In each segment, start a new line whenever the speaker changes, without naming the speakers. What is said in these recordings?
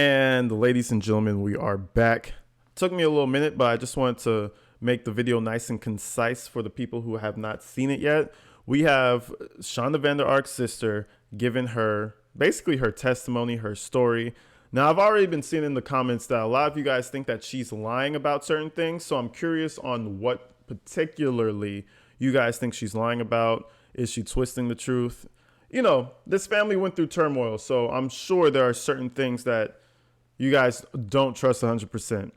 And ladies and gentlemen, we are back. Took me a little minute, but I just wanted to make the video nice and concise for the people who have not seen it yet. We have Shanda Vander Ark's sister giving her basically her testimony, her story. Now, I've already been seeing in the comments that a lot of you guys think that she's lying about certain things. So I'm curious on what particularly you guys think she's lying about. Is she twisting the truth? You know, this family went through turmoil, so I'm sure there are certain things that you guys don't trust 100%.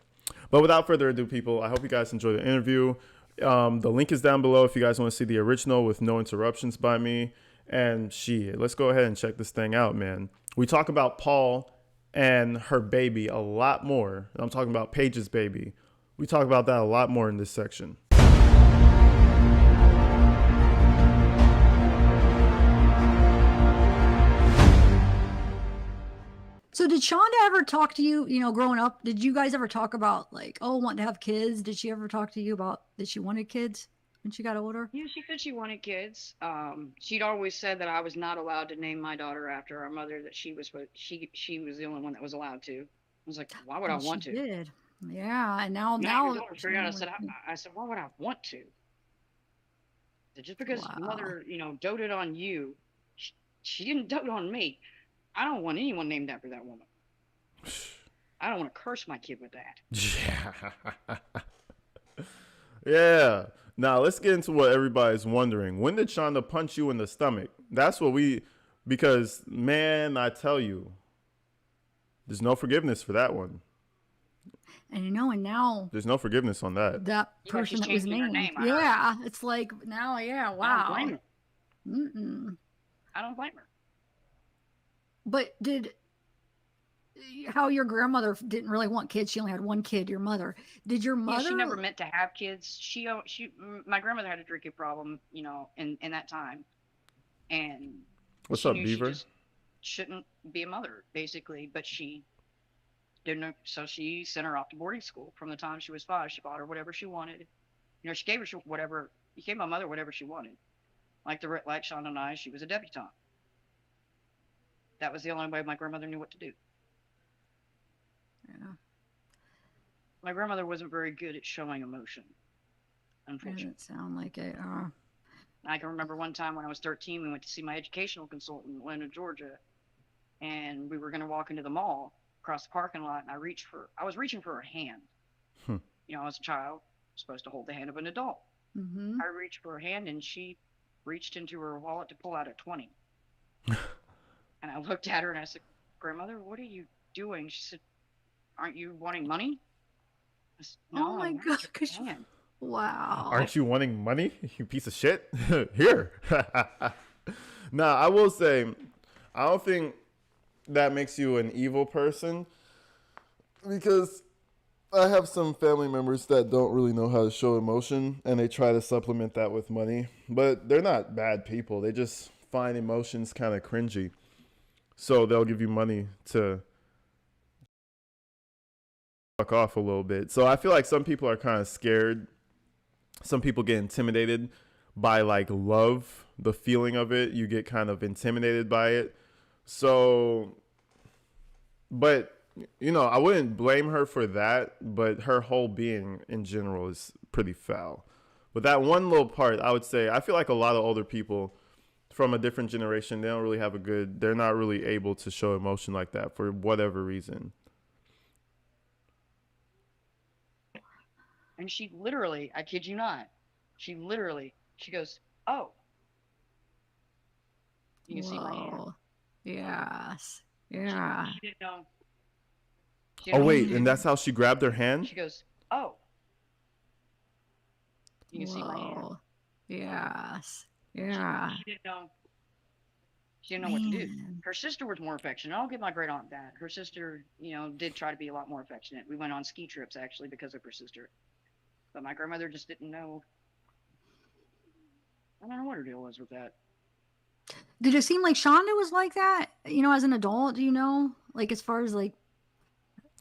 But without further ado, people, I hope you guys enjoy the interview. The link is down below if you guys want to see the original with no interruptions by me. And let's go ahead and check this thing out, man. We talk about Paul and her baby a lot more. I'm talking about Paige's baby. We talk about that a lot more in this section.
So did Shonda ever talk to you, growing up? Did you guys ever talk about like, oh, wanting to have kids? Did she ever talk to you about that she wanted kids when she got older?
Yeah, she said she wanted kids. She'd always said that I was not allowed to name my daughter after our mother. That she was the only one that was allowed to. I was like, why would I
And she
want to?
did. Yeah. And now,
And I even
now,
told her straight out. I said, why would I want to? That just because
wow.
mother, doted on you, she didn't dote on me. I don't want anyone named after that woman. I don't want to curse my kid with that.
Yeah. Yeah. Now let's get into what everybody's wondering. When did Shonda punch you in the stomach? Because man, I tell you, there's no forgiveness for that one.
And and now
There's no forgiveness on that.
that
Yeah, she's
person that was
changing her
named,
name. I heard.
yeah, it's like now, yeah,
I don't blame
wow.
her.
Mm-mm.
I don't blame her.
But how your grandmother didn't really want kids? She only had one kid. Your mother. Did your
Yeah, she
mother?
never meant to have kids. My grandmother had a drinking problem, in that time, and
What's
she
up,
knew she
Beaver?
just shouldn't be a mother, basically. But she didn't, so she sent her off to boarding school from the time she was 5. She bought her whatever she wanted. She gave her whatever. You gave my mother whatever she wanted. Like Sean and I, she was a debutante. That was the only way my grandmother knew what to do.
Yeah,
My grandmother wasn't very good at showing emotion,
it
unfortunately.
doesn't sound like it.
I can remember one time when I was 13, we went to see my educational consultant in Atlanta, Georgia, and we were going to walk into the mall across the parking lot, and I was reaching for her hand.
Hmm.
As a child, supposed to hold the hand of an adult.
Mm-hmm.
I reached for her hand, and she reached into her wallet to pull out a 20. And I looked at her and I said, Grandmother, what are you doing? She said, aren't you wanting money? I said,
Oh
no,
my
I'm
God.
reaching for your hand.
Wow.
Aren't you wanting money, you piece of shit? Here. Now, I will say, I don't think that makes you an evil person because I have some family members that don't really know how to show emotion and they try to supplement that with money. But they're not bad people. They just find emotions kind of cringy. So they'll give you money to fuck off a little bit. So I feel like some people are kind of scared. Some people get intimidated by like love, the feeling of it. You get kind of intimidated by it. So, but I wouldn't blame her for that, but her whole being in general is pretty foul. But that one little part, I would say, I feel like a lot of older people from a different generation, they're not really able to show emotion like that for whatever reason.
And she literally, I kid you not, she goes, oh, you can see my hand.
Whoa. Yes. Yeah.
She didn't know. She didn't
Oh
know what to
wait, and
do.
Man.
that's how she grabbed her hand?
She goes, oh, you can see my hand.
Whoa. Yes.
She,
Yeah.
she didn't know. She didn't know what to do.
Man.
Her sister was more affectionate. I'll give my great aunt that. Her sister, did try to be a lot more affectionate. We went on ski trips actually because of her sister. But my grandmother just didn't know. I don't know what her deal was with that.
Did it seem like Shonda was like that, as an adult? Do you know? Like, as far as like,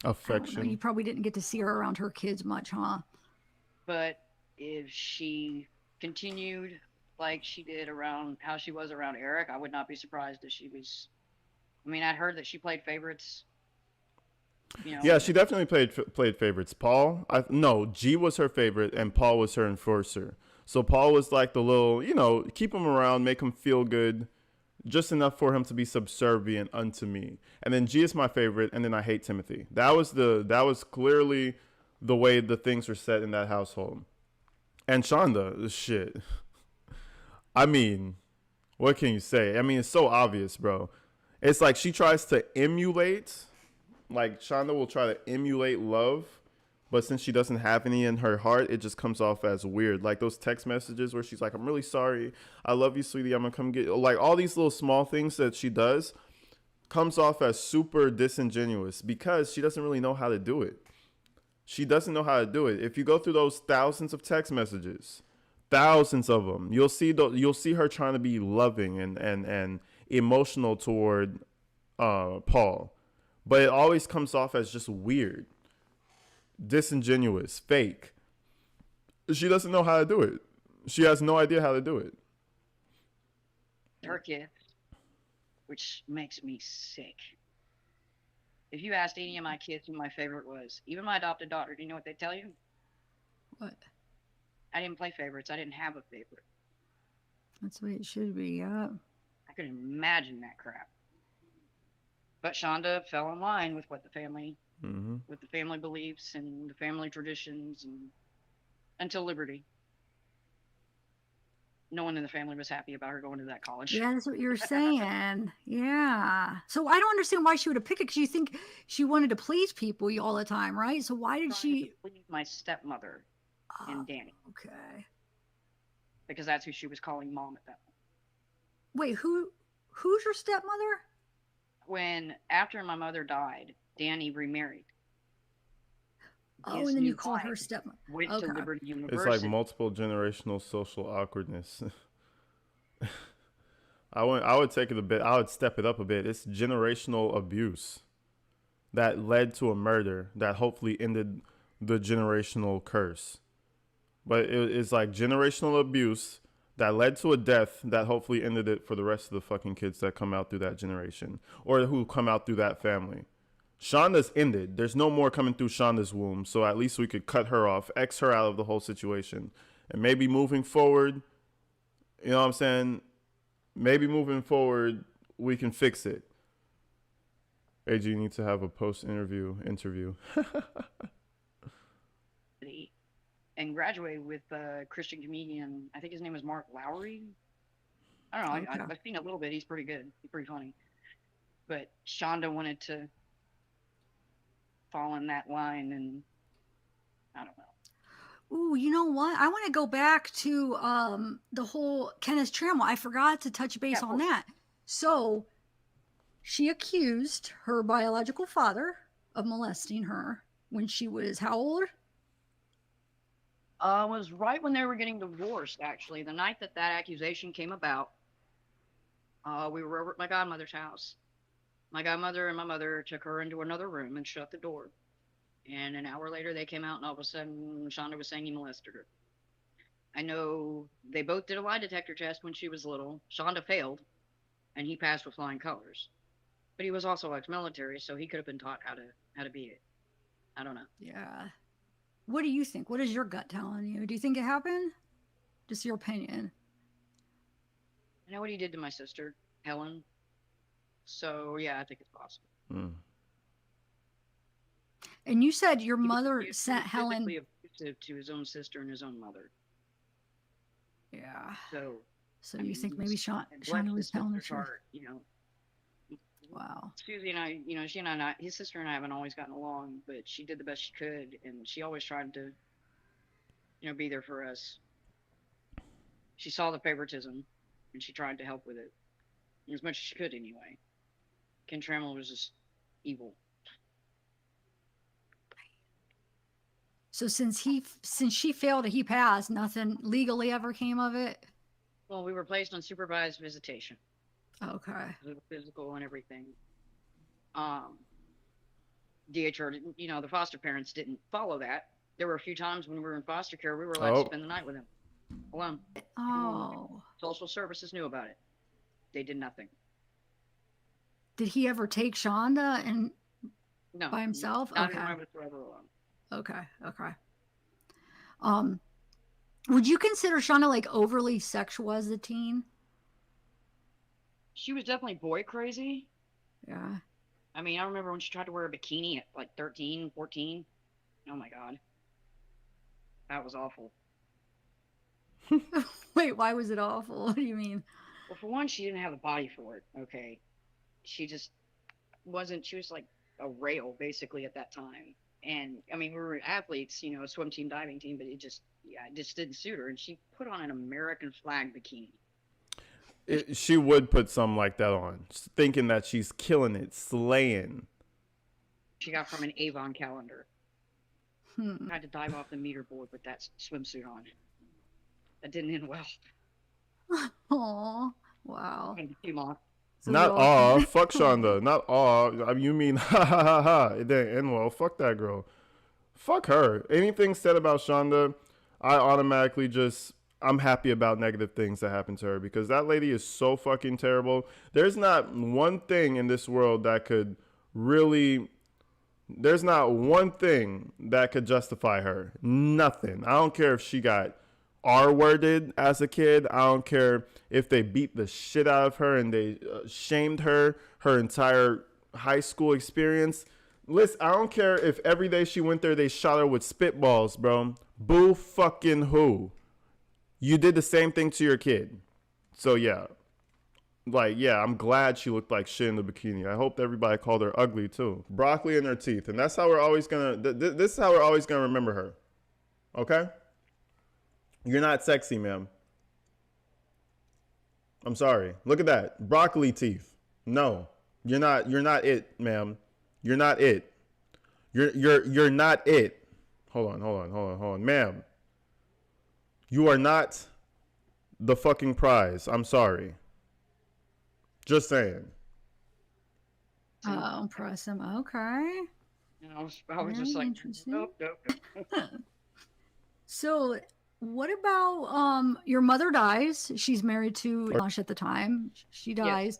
I don't know. You
Affection.
probably didn't get to see her around her kids much, huh?
But if she continued like she did around how she was around Eric, I would not be surprised if she was. I mean, I'd heard that she played favorites You know,
Yeah, she definitely played favorites. No, G was her favorite, and Paul was her enforcer. So Paul was like the little, keep him around, make him feel good, just enough for him to be subservient unto me. And then G is my favorite, and then I hate Timothy. That was clearly the way the things were set in that household. And Shonda, shit. I mean, what can you say? I mean, it's so obvious, bro. It's like she tries to emulate, like Shonda will try to emulate love, but since she doesn't have any in her heart, it just comes off as weird. Like those text messages where she's like, "I'm really sorry. I love you, sweetie. I'm gonna come get," like all these little small things that she does comes off as super disingenuous because she doesn't really know how to do it. She doesn't know how to do it. If you go through those thousands of text messages, thousands of them, you'll see her trying to be loving and emotional toward Paul, but it always comes off as just weird, disingenuous, fake. She doesn't know how to do it. She has no idea how to do it.
her gift, which makes me sick. If you asked any of my kids who my favorite was, even my adopted daughter, do you know what they tell you?
What?
I didn't play favorites. I didn't have a favorite.
That's the way it should be. Yeah.
I couldn't imagine that crap. But Shonda fell in line with what the family, with the family beliefs and the family traditions, and until Liberty. No one in the family was happy about her going to that college.
Yeah, that's what you're saying. Yeah. So I don't understand why she would have picked it, because you think she wanted to please people all the time, right? So why did she?
Please my stepmother and Danny.
Okay.
Because that's who she was calling mom at that point.
Wait, who's your stepmother?
When after my mother died, Danny remarried.
Oh, and then you call her stepmother.
Went to Liberty University.
It's like multiple generational social awkwardness. I would take it a bit. I would step it up a bit. It's generational abuse that led to a murder that hopefully ended the generational curse. But it's like generational abuse that led to a death that hopefully ended it for the rest of the fucking kids that come out through that generation or who come out through that family. Shonda's ended. There's no more coming through Shonda's womb, so at least we could cut her off, X her out of the whole situation. And maybe moving forward, you know what I'm saying? Maybe moving forward, we can fix it. AG, you need to have a post-interview.
And graduated with a Christian comedian. I think his name was Mark Lowry. I don't know. I've seen a little bit. He's pretty good. He's pretty funny. But Shonda wanted to fall in that line, and I don't know.
Ooh, you know what? I want to go back to the whole Kenneth Trammell. I forgot to touch base on that. So she accused her biological father of molesting her when she was how old?
It was right when they were getting divorced, actually. The night that accusation came about, we were over at my godmother's house. My godmother and my mother took her into another room and shut the door. And an hour later, they came out, and all of a sudden, Shonda was saying he molested her. I know they both did a lie detector test when she was little. Shonda failed, and he passed with flying colors. But he was also ex-military, so he could have been taught how to be it. I don't know.
Yeah. What do you think? What is your gut telling you? Do you think it happened? Just your opinion.
I know what he did to my sister, Helen. So, yeah, I think it's possible.
And you said your mother sent Helen.
Physically abusive to his own sister and his own mother.
Yeah.
So
you think maybe Shonda was telling the truth?
You know.
Wow.
Susie and I, she and I, his sister and I haven't always gotten along, but she did the best she could, and she always tried to, be there for us. She saw the favoritism, and she tried to help with it as much as she could, anyway. Ken Trammell was just evil.
So since she failed and he passed, nothing legally ever came of it?
Well, we were placed on supervised visitation.
Okay.
Physical and everything. DHR, the foster parents didn't follow that. There were a few times when we were in foster care, we were allowed to spend the night with him alone.
Oh.
Social services knew about it. They did nothing.
Did he ever take Shonda? And
No,
By himself?
not in
Okay.
Rome with Forever Alone.
Okay. Okay. Um, would you consider Shauna like overly sexual as a teen?
She was definitely boy crazy.
Yeah.
I mean, I remember when she tried to wear a bikini at like 13, 14. Oh my God. That was awful.
Wait, why was it awful? What do you mean?
Well, for one, she didn't have the body for it. Okay. She just wasn't, she was like a rail basically at that time. And I mean, we were athletes, you know, a swim team, diving team, but it just, yeah, it just didn't suit her. And she put on an American flag bikini.
She would put something like that on, thinking that she's killing it, slaying.
She got from an Avon calendar.
Hmm.
Tried to dive off the meter board with that swimsuit on. That didn't end well.
Oh, wow.
And came off.
So we
Not
all
aw,
can.
fuck Shonda. Not aw. I mean, you mean ha ha ha ha. It didn't end well. Fuck that girl. Fuck her. Anything said about Shonda, I automatically just I'm happy about negative things that happen to her because that lady is so fucking terrible. There's not one thing in this world that could really there's not one thing that could justify her. Nothing. I don't care if she got R-worded as a kid. I don't care if they beat the shit out of her and they shamed her entire high school experience. Listen, I don't care if every day she went there they shot her with spitballs, bro. Boo fucking who. You did the same thing to your kid. So yeah. Like, yeah, I'm glad she looked like shit in the bikini. I hope everybody called her ugly too. Broccoli in her teeth. And that's how we're always gonna this is how we're always gonna remember her. Okay? You're not sexy, ma'am. I'm sorry. Look at that. Broccoli teeth. No. You're not it, ma'am. You're not it. You're not it. Hold on. Ma'am. You are not the fucking prize. I'm sorry. Just saying.
Oh, press him. Okay.
And I was
Very
just like,
interesting.
nope.
So, what about your mother dies? She's married to Josh at the time. She
Yes.
dies.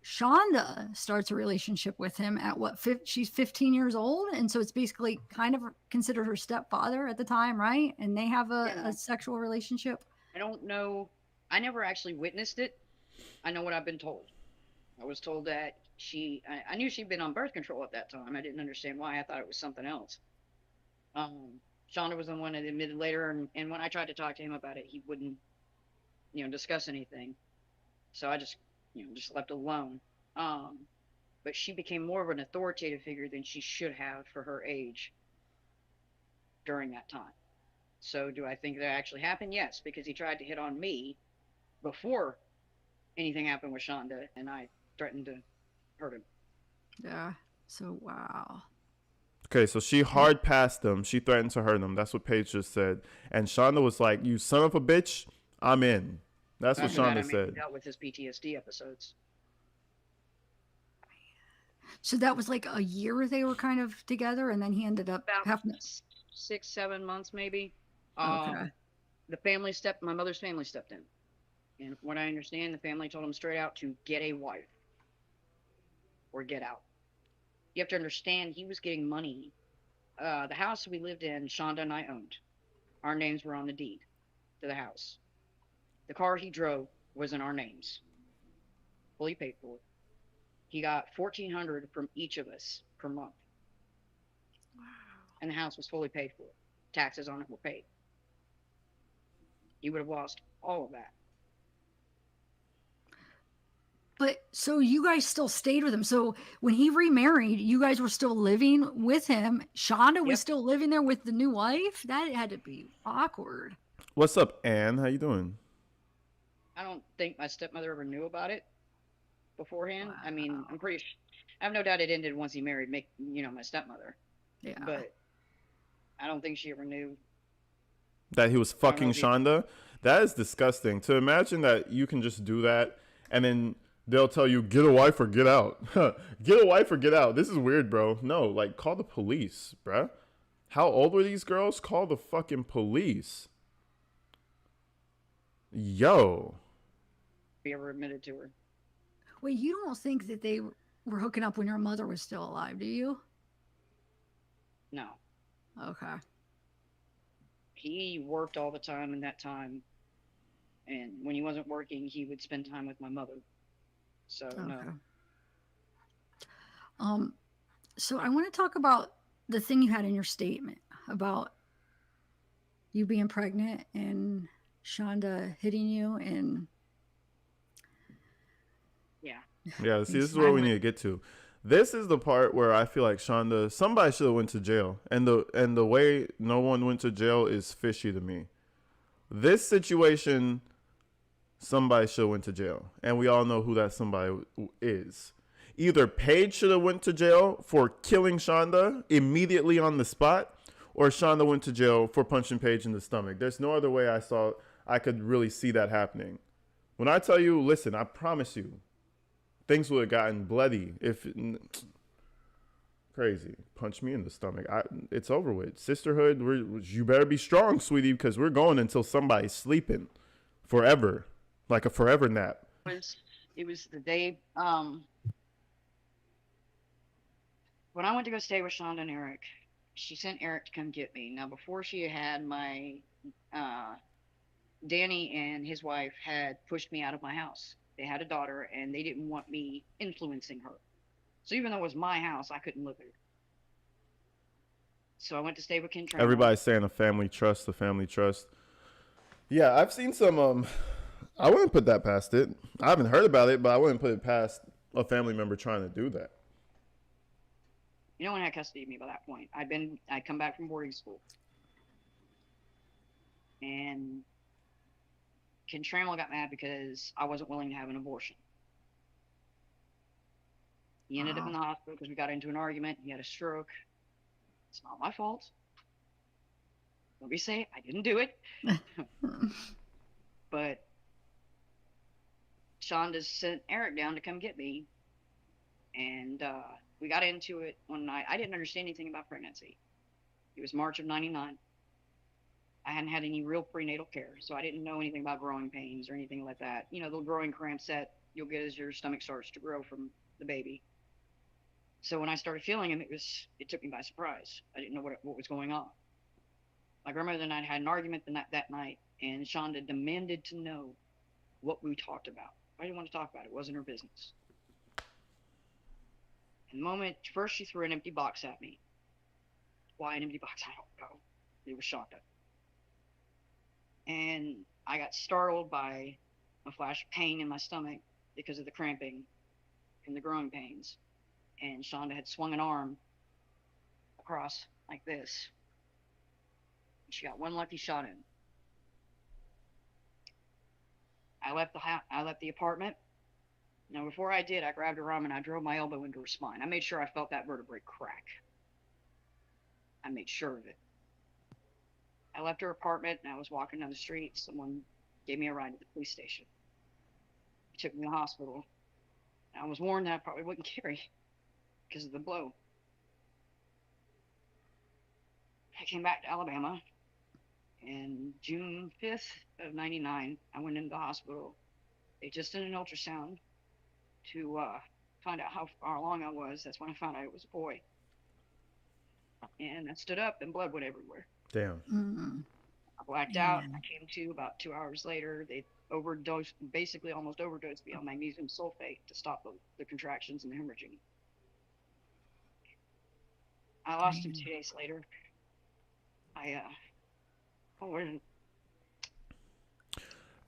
Shonda starts a relationship with him at what? She's 15 years old, and so it's basically kind of considered her stepfather at the time, right? And they have
Yeah.
a sexual relationship.
I don't know. I never actually witnessed it. I know what I've been told. I was told that I knew she'd been on birth control at that time. I didn't understand why. I thought it was something else. Shonda was the one that admitted later, and when I tried to talk to him about it, he wouldn't, discuss anything. So I just, just left it alone. But she became more of an authoritative figure than she should have for her age during that time. So do I think that actually happened? Yes, because he tried to hit on me before anything happened with Shonda, and I threatened to hurt him.
Yeah. So wow.
Okay, so she hard passed him. She threatened to hurt him. That's what Paige just said. And Shonda was like, "You son of a bitch, I'm in." That's what
After that, I
Shonda
mainly
said.
dealt with his PTSD episodes.
So that was like a year they were kind of together, and then he ended up
About
having.
6, 7 months, maybe.
Okay.
My mother's family stepped in. And from what I understand, the family told him straight out to get a wife or get out. You have to understand, he was getting money. The house we lived in, Shonda and I owned. Our names were on the deed to the house. The car he drove was in our names, fully paid for. He got $1,400 from each of us per month,
Wow.
and the house was fully paid for. Taxes on it were paid. He would have lost all of that.
But so you guys still stayed with him. So when he remarried, you guys were still living with him. Shonda was
Yep.
still living there with the new wife. That had to be awkward.
What's up, Ann? How you doing?
I don't think my stepmother ever knew about it beforehand. I mean,
Wow.
I have no doubt it ended once he married, my stepmother.
Yeah.
But I don't think she ever knew.
That he was
I don't know
fucking
if he-
Shonda? That is disgusting. To imagine that you can just do that and then they'll tell you, get a wife or get out. Get a wife or get out. This is weird, bro. No, like, call the police, bruh. How old were these girls? Call the fucking police. Yo.
He ever admitted to her.
Wait, you don't think that they were hooking up when your mother was still alive, do you?
No,
Okay.
he worked all the time in that time, and when he wasn't working, he would spend time with my mother. So no.
Okay. Um, so I want to talk about the thing you had in your statement about you being pregnant and Shonda hitting you and
Yeah.
Yeah, see,
me
this is where we
smiling.
need to get to. This is the part where I feel like Shonda, somebody should have went to jail, and the way no one went to jail is fishy to me. This situation, somebody should have went to jail, and we all know who that somebody is. Either Paige should have went to jail for killing Shonda immediately on the spot, or Shonda went to jail for punching Paige in the stomach. There's no other way I could really see that happening. When I tell you, listen, I promise you, things would have gotten bloody if crazy. Punch me in the stomach. It's over with. Sisterhood, you better be strong, sweetie, because we're going until somebody's sleeping forever, like a forever nap.
It was the day when I went to go stay with Shonda and Eric. She sent Eric to come get me. Now before she had my uh Danny and his wife had pushed me out of my house. They had a daughter and they didn't want me influencing her. So even though it was my house, I couldn't live there. So I went to stay with Ken Trammell.
Everybody's saying a family trust, a family trust. Yeah, I've seen some. I wouldn't put that past it. I haven't heard about it, but I wouldn't put it past a family member trying to do that.
No one had custody of me by that point. I'd come back from boarding school. And Ken Trammell got mad because I wasn't willing to have an abortion. He ended up in the hospital because we got into an argument. He had a stroke. It's not my fault. Let me say it. I didn't do it. But Shonda sent Eric down to come get me. And we got into it one night. I didn't understand anything about pregnancy. It was March of 99. I hadn't had any real prenatal care, so I didn't know anything about growing pains or anything like that. You know, the growing cramps that you'll get as your stomach starts to grow from the baby. So when I started feeling them, it took me by surprise. I didn't know what was going on. My grandmother and I had an argument that night, and Shonda demanded to know what we talked about. I didn't want to talk about it. It wasn't her business. And the moment, first she threw an empty box at me. Why an empty box? I don't know. It was Shonda. And I got startled by a flash of pain in my stomach because of the cramping and the growing pains. And Shonda had swung an arm across like this. She got one lucky shot in. I left the apartment. Now, before I did, I grabbed her arm and I drove my elbow into her spine. I made sure I felt that vertebrae crack. I made sure of it. I left her apartment and I was walking down the street. Someone gave me a ride to the police station. He took me to the hospital. I was warned that I probably wouldn't carry because of the blow. I came back to Alabama, and June 5th of 99, I went into the hospital. They just did an ultrasound to find out how far along I was. That's when I found out it was a boy. And I stood up and blood went everywhere.
Damn.
Mm-hmm.
I blacked out. I came to about 2 hours later. They basically almost overdosed me on magnesium sulfate to stop the contractions and the hemorrhaging. I lost him 2 days later.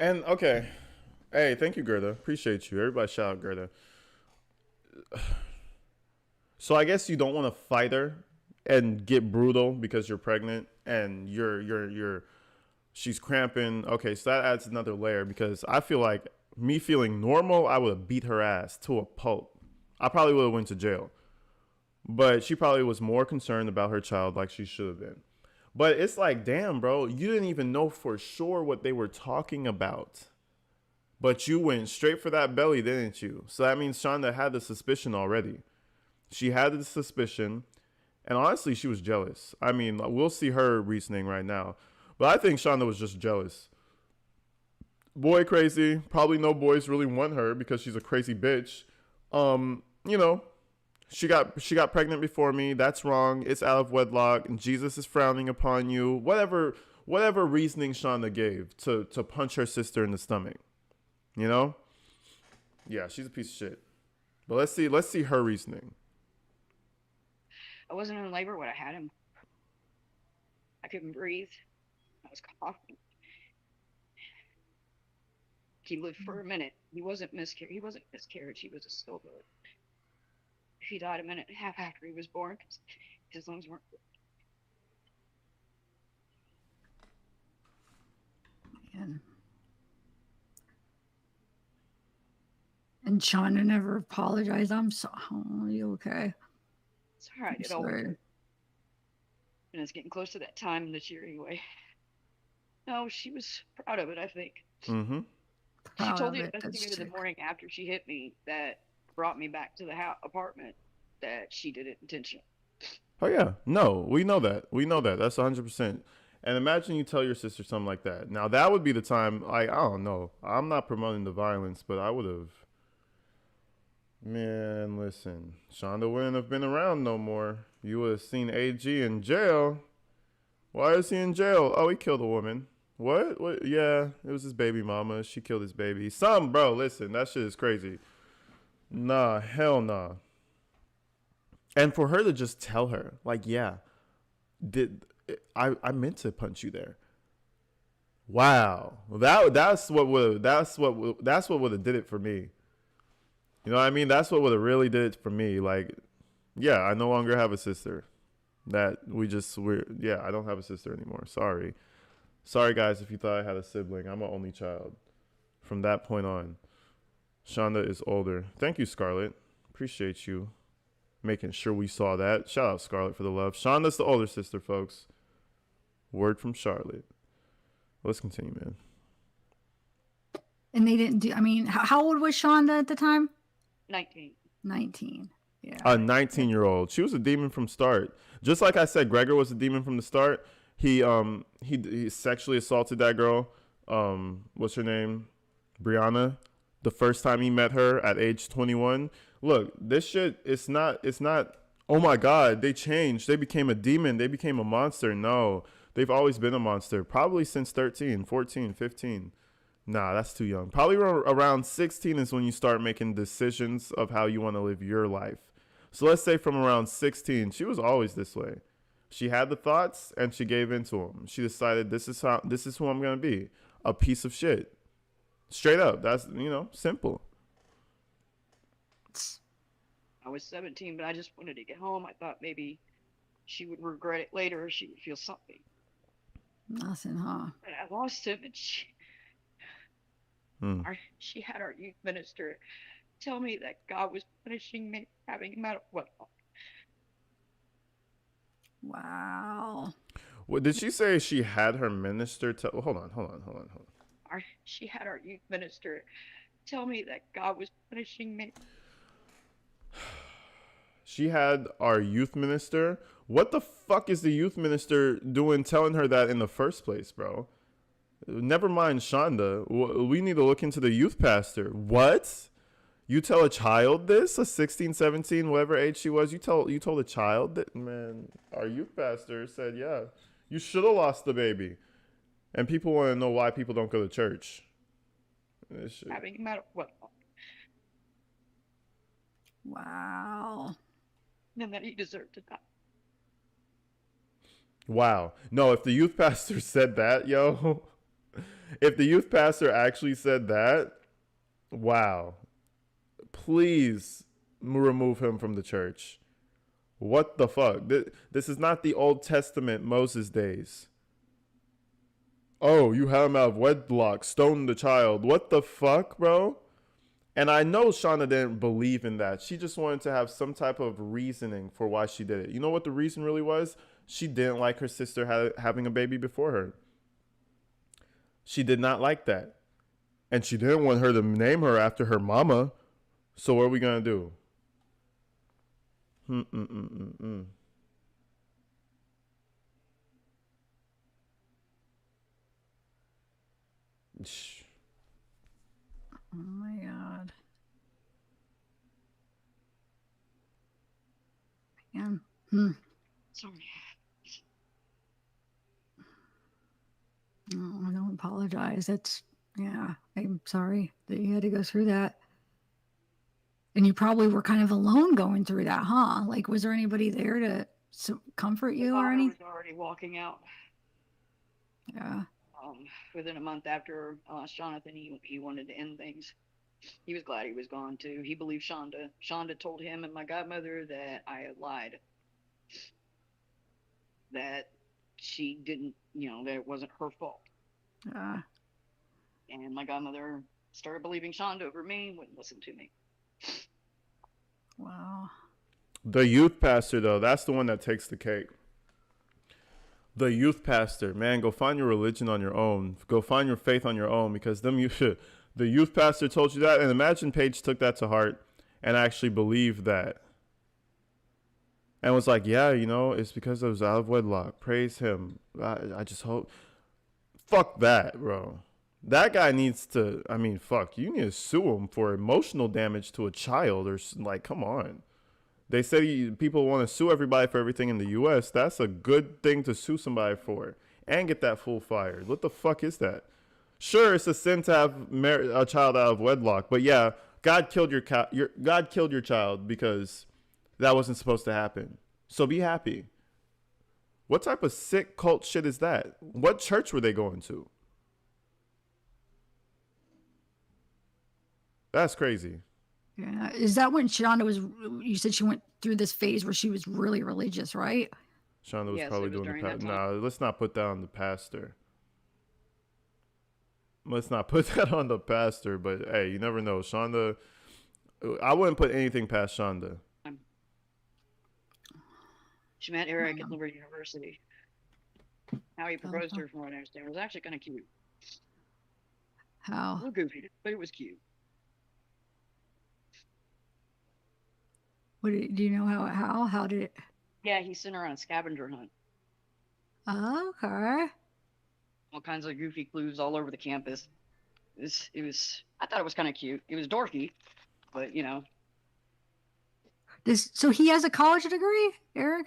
And okay. Hey, thank you, Gerda. Appreciate you. Everybody shout out Gerda. So I guess you don't want to fight her and get brutal because you're pregnant and she's cramping. Okay, so that adds another layer because I feel like me feeling normal, I would have beat her ass to a pulp. I probably would have went to jail. But she probably was more concerned about her child like she should have been. But it's like, damn, bro, you didn't even know for sure what they were talking about. But you went straight for that belly, didn't you? So that means Shonda had the suspicion already. She had the suspicion. And honestly, she was jealous. I mean, we'll see her reasoning right now. But I think Shonda was just jealous. Boy crazy. Probably no boys really want her because she's a crazy bitch. you know, she got pregnant before me. That's wrong. It's out of wedlock, and Jesus is frowning upon you. Whatever reasoning Shanda gave to punch her sister in the stomach. You know? Yeah, she's a piece of shit. But let's see her reasoning.
I wasn't in labor when I had him. I couldn't breathe. I was coughing. He lived for a minute. He wasn't miscarriage. He wasn't miscarriage. He was a stillbirth. He died a minute and a half after he was born because his lungs weren't.
Man. And Shanda never apologized. I'm so. Oh, are you okay?
It's all right.
I'm
It always
sorry.
hurt. And it's getting close to that time this year anyway. No, she was proud of it, I think.
Mm-hmm.
She
Proud
told
of
the
it. That's
investigator the
chick.
morning after she hit me that brought me back to the apartment that she did it intentionally.
Oh yeah, no, we know that. We know that. That's 100%. And imagine you tell your sister something like that. Now that would be the time. I don't know. I'm not promoting the violence, but I would have. Man, listen, Shanda wouldn't have been around no more. You would have seen AG in jail. Why is he in jail? Oh, he killed a woman. What? What? Yeah, it was his baby mama. She killed his baby. Bro, listen, that shit is crazy. Nah, hell nah. And for her to just tell her, like, yeah, did I meant to punch you there. Wow. That's what would have did it for me. You know what I mean? That's what would have really did it for me. Like, yeah, I no longer have a sister. I don't have a sister anymore. Sorry. Sorry guys if you thought I had a sibling. I'm an only child. From that point on, Shanda is older. Thank you, Scarlett. Appreciate you making sure we saw that. Shout out Scarlett for the love. Shanda's the older sister, folks. Word from Charlotte. Let's continue, man.
And they didn't do. I mean, how old was Shanda at the time?
19.
19. Yeah.
A 19-year-old. She was a demon from start. Just like I said, Gregor was a demon from the start. He sexually assaulted that girl. What's her name? Brianna. The first time he met her at age 21. Look, this shit. It's not. Oh my God, they changed. They became a demon. They became a monster. No, they've always been a monster. Probably since 13, 14, 15. Nah, that's too young. Probably around 16 is when you start making decisions of how you want to live your life. So let's say from around 16, she was always this way. She had the thoughts and she gave into them. She decided this is who I'm going to be. A piece of shit. Straight up. That's, simple.
I was 17, but I just wanted to get home. I thought maybe she would regret it later or she would feel something.
Nothing, huh?
And I lost him, and she had our youth minister tell me that God was punishing me having him out of wedlock.
Wow.
What did she say? She had her minister tell? Hold on.
She had our youth minister tell me that God was punishing me.
She had our youth minister. What the fuck is the youth minister doing telling her that in the first place, bro? Never mind Shanda. We need to look into the youth pastor. What? You tell a child this? A 16, 17, whatever age she was? You told a child that? Man, our youth pastor said, yeah, you should have lost the baby. And people want to know why people don't go to church.
Having him out of wedlock.
Wow.
And that he deserved to die.
Wow. No, if the youth pastor said that, yo, if the youth pastor actually said that, wow. Please remove him from the church. What the fuck? This is not the Old Testament Moses days. Oh, you had him out of wedlock, stone the child. What the fuck, bro? And I know Shanda didn't believe in that. She just wanted to have some type of reasoning for why she did it. You know what the reason really was? She didn't like her sister having a baby before her. She did not like that. And she didn't want her to name her after her mama. So what are we going to do?
Oh my God. Hmm.
Sorry.
Oh, don't apologize. That's, yeah, I'm sorry that you had to go through that. And you probably were kind of alone going through that, huh? Like, was there anybody there to comfort
The
you or
father
anything?
was already walking out.
Yeah.
Within a month after Jonathan, he wanted to end things. He was glad he was gone too. He believed Shanda. Shanda told him and my godmother that I had lied, that she didn't, that it wasn't her fault.
Uh,
And my godmother started believing Shanda over me, wouldn't listen to me.
wow.
The youth pastor, though, that's the one that takes the cake. The youth pastor, man, go find your religion on your own. Go find your faith on your own, because the youth pastor told you that, and imagine Paige took that to heart and actually believed that, and was like, yeah, it's because I was out of wedlock. Praise him. I just hope. Fuck that, bro. That guy needs to. I mean, fuck. You need to sue him for emotional damage to a child, or like, come on. They say people want to sue everybody for everything in the U.S. That's a good thing to sue somebody for and get that fool fired. What the fuck is that? Sure, it's a sin to have a child out of wedlock, but yeah, God killed God killed your child because that wasn't supposed to happen. So be happy. What type of sick cult shit is that? What church were they going to? That's crazy.
Yeah. Is that when Shonda was, you said she went through this phase where she was really religious, right?
Shonda was
Yes,
probably
it was
doing the
during that time.
Nah, let's not put that on the pastor. Let's not put that on the pastor. But hey, you never know. Shonda, I wouldn't put anything past Shonda.
She met Eric at Liberty University. How he proposed to
Oh,
her, from what I understand, was actually kind of cute. A
how?
little goofy, but it was cute.
Do you know how did it?
Yeah, he sent her on a scavenger hunt.
Oh, okay.
All kinds of goofy clues all over the campus. It was. I thought it was kind of cute. It was dorky, but
So he has a college degree, Eric?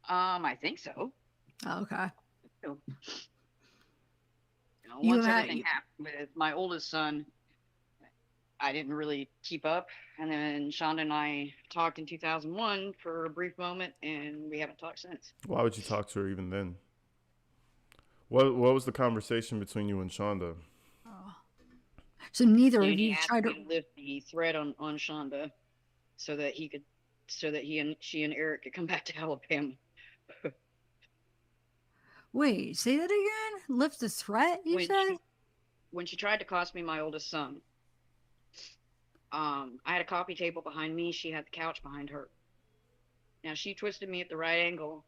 I think so.
Oh, okay.
So,
You
once
had
everything happened with my oldest son, I didn't really keep up. And then Shonda and I talked in 2001 for a brief moment, and we haven't talked since.
Why would you talk to her even then? What was the conversation between you and Shonda?
oh. So neither of
Danny
you
asked
tried
me
to.
to lift the threat on Shonda so that he could, so that she and Eric could come back to Alabama.
Wait, say that again? Lift the threat, you
when
said?
she when she tried to cost me my oldest son, I had a coffee table behind me. She had the couch behind her. Now she twisted me at the right angle.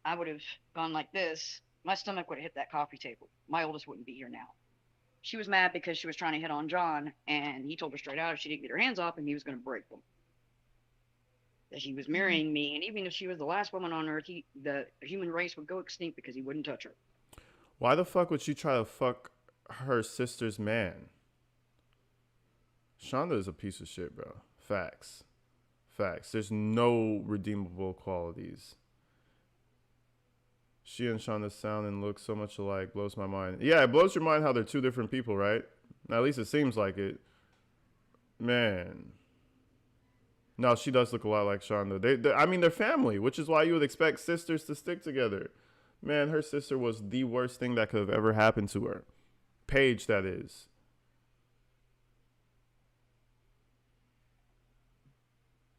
I would have gone like this. My stomach would have hit that coffee table. My oldest wouldn't be here now. She was mad because she was trying to hit on John, and he told her straight out if she didn't get her hands off him, he was going to break them. That he was marrying me, and even if she was the last woman on earth, the human race would go extinct because he wouldn't touch her.
Why the fuck would she try to fuck her sister's man? Shonda is a piece of shit, bro. Facts. Facts. There's no redeemable qualities. She and Shonda sound and look so much alike. Blows my mind. Yeah, it blows your mind how they're two different people, right? At least it seems like it. Man. No, she does look a lot like Shonda. I mean, they're family, which is why you would expect sisters to stick together. Man, her sister was the worst thing that could have ever happened to her. Paige, that is.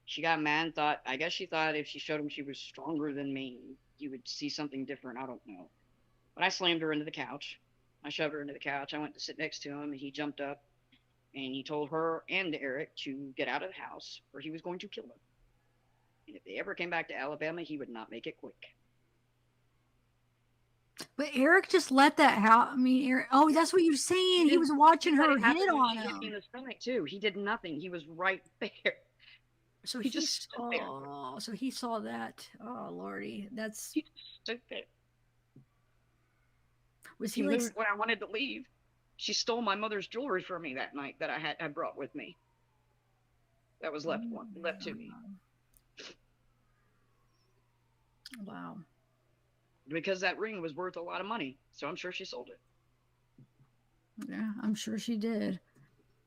She got mad and thought, I guess she thought if she showed him she was stronger than me, you would see something different. I don't know. But I slammed her into the couch. I shoved her into the couch. I went to sit next to him, and he jumped up and he told her and Eric to get out of the house or he was going to kill them. And if they ever came back to Alabama, he would not make it quick.
But Eric just let that happen. I mean, Eric, oh, that's what you're saying. He was watching her hit on
He hit me in
him.
the stomach too. He did nothing. He was right there.
So
He just stood there.
oh, so he saw that. Oh, Lordy, that's
He just stood there.
was
He
he like?
moved when I wanted to leave. She stole my mother's jewelry from me that night that I brought with me. That was left to me.
wow.
because that ring was worth a lot of money. So I'm sure she sold it.
Yeah, I'm sure she did.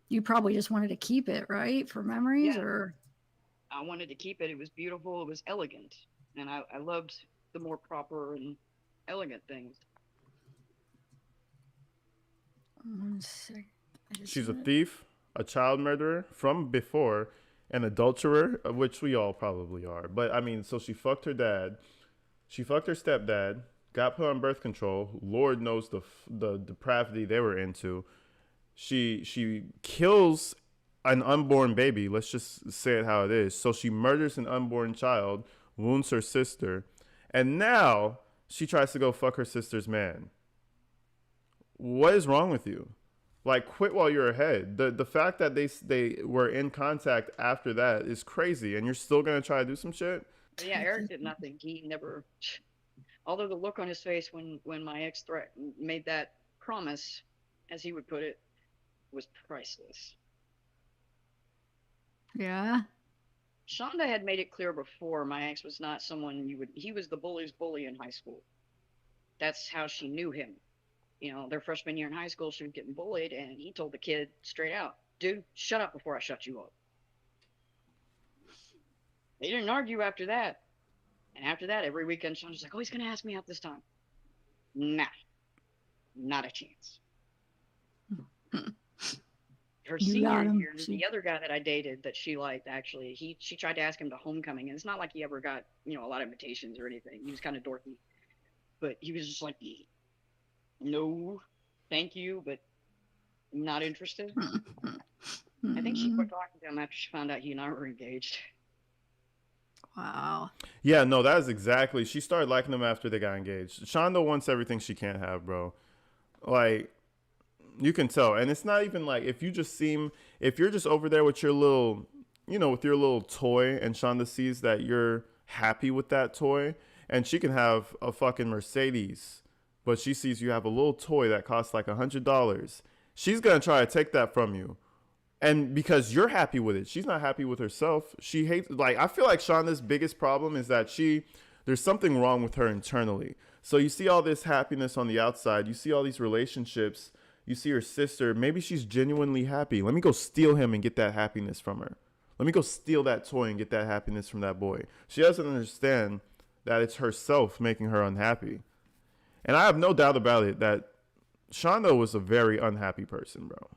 You probably just wanted to keep it, right? For memories
Yeah,
or
I wanted to keep it. It was beautiful. It was elegant. And I loved the more proper and elegant things.
one sec. I just
She's a
want
thief, a child murderer from before, an adulterer, of which we all probably are. But I mean, so she fucked her dad, she fucked her stepdad, got put on birth control. Lord knows the depravity they were into. She kills an unborn baby. Let's just say it how it is. So she murders an unborn child, wounds her sister, and now she tries to go fuck her sister's man. What is wrong with you? Like, quit while you're ahead. The fact that they were in contact after that is crazy, and you're still gonna try to do some shit.
But yeah, Eric did nothing. He never, although the look on his face when my ex made that promise, as he would put it, was priceless.
yeah.
Shonda had made it clear before my ex was not someone you would, he was the bully's bully in high school. That's how she knew him. You know, their freshman year in high school, she was getting bullied, and he told the kid straight out, dude, shut up before I shut you up. They didn't argue after that. And after that, every weekend, Shonda's like, oh, he's going to ask me out this time. Nah, not a chance. Her
You
senior
got him.
year, the other guy that I dated that she liked, actually, she tried to ask him to homecoming, and it's not like he ever got, you know, a lot of invitations or anything. He was kind of dorky, but he was just like, no, thank you, but I'm not interested. I think she quit talking to him after she found out he and I were engaged.
Wow.
Yeah, no, that is exactly. She started liking them after they got engaged. Shonda wants everything she can't have, bro. Like, you can tell. And it's not even like if you're just over there with your little, with your little toy, and Shonda sees that you're happy with that toy, and she can have a fucking Mercedes, but she sees you have a little toy that costs like $100. She's going to try to take that from you. And because you're happy with it, she's not happy with herself. She hates, like, I feel like Shonda's biggest problem is that there's something wrong with her internally. So you see all this happiness on the outside. You see all these relationships. You see her sister. Maybe she's genuinely happy. Let me go steal him and get that happiness from her. Let me go steal that toy and get that happiness from that boy. She doesn't understand that it's herself making her unhappy. And I have no doubt about it that Shonda was a very unhappy person, bro.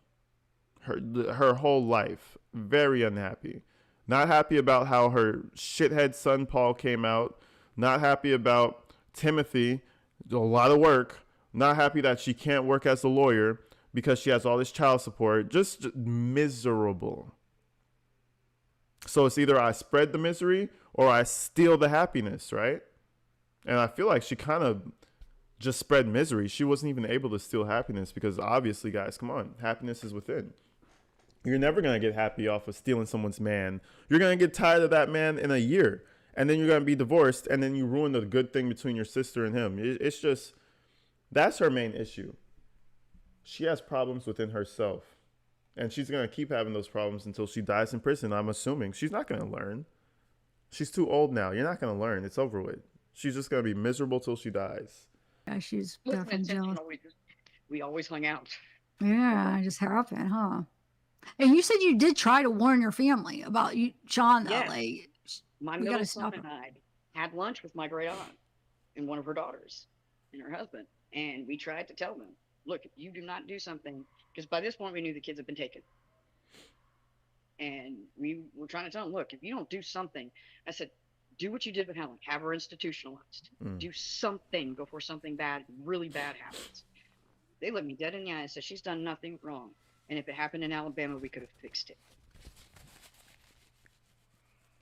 Her whole life, very unhappy. Not happy about how her shithead son Paul came out. Not happy about Timothy, a lot of work. Not happy that she can't work as a lawyer because she has all this child support. Just miserable. So it's either I spread the misery or I steal the happiness, right? And I feel like she kind of just spread misery. She wasn't even able to steal happiness because obviously, guys, come on, happiness is within. You're never going to get happy off of stealing someone's man. You're going to get tired of that man in a year. And then you're going to be divorced. And then you ruin the good thing between your sister and him. It's just, that's her main issue. She has problems within herself. And she's going to keep having those problems until she dies in prison, I'm assuming. She's not going to learn. She's too old now. You're not going to learn. It's over with. She's just going to be miserable till she dies.
Yeah, she's
Wasn't
definitely jealous.
intentional. We always hung out.
Yeah, it just happened, huh? And you said you did try to warn your family about you, Shonda.
Yeah.
Like,
My
we
middle
gotta
son
stop
and
her.
I had lunch with my great aunt and one of her daughters and her husband. And we tried to tell them, look, if you do not do something, because by this point we knew the kids had been taken. And we were trying to tell them, look, if you don't do something, I said, do what you did with Helen, have her institutionalized. Do something before something bad, really bad happens. They looked me dead in the eye and said, she's done nothing wrong. And if it happened in Alabama, we could have fixed it.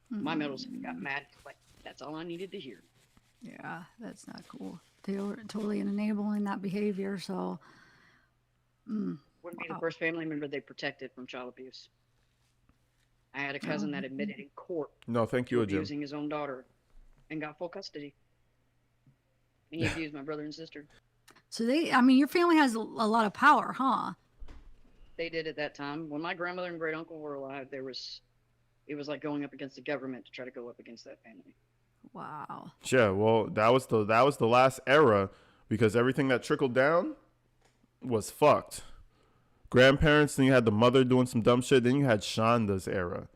My middle son got mad. Like, that's all I needed to hear.
Yeah, that's not cool. They were totally enabling that behavior. So,
Wouldn't be the first family member they protected from child abuse. I had a cousin that admitted in court
No, thank
to
you, Jim.
abusing his own daughter and got full custody. And he abused my brother and sister.
so your family has a lot of power, huh?
They did at that time. When my grandmother and great uncle were alive, it was like going up against the government to try to go up against that family.
Wow.
Yeah, well, that was the last era because everything that trickled down was fucked. Grandparents, then you had the mother doing some dumb shit, then you had Shanda's era.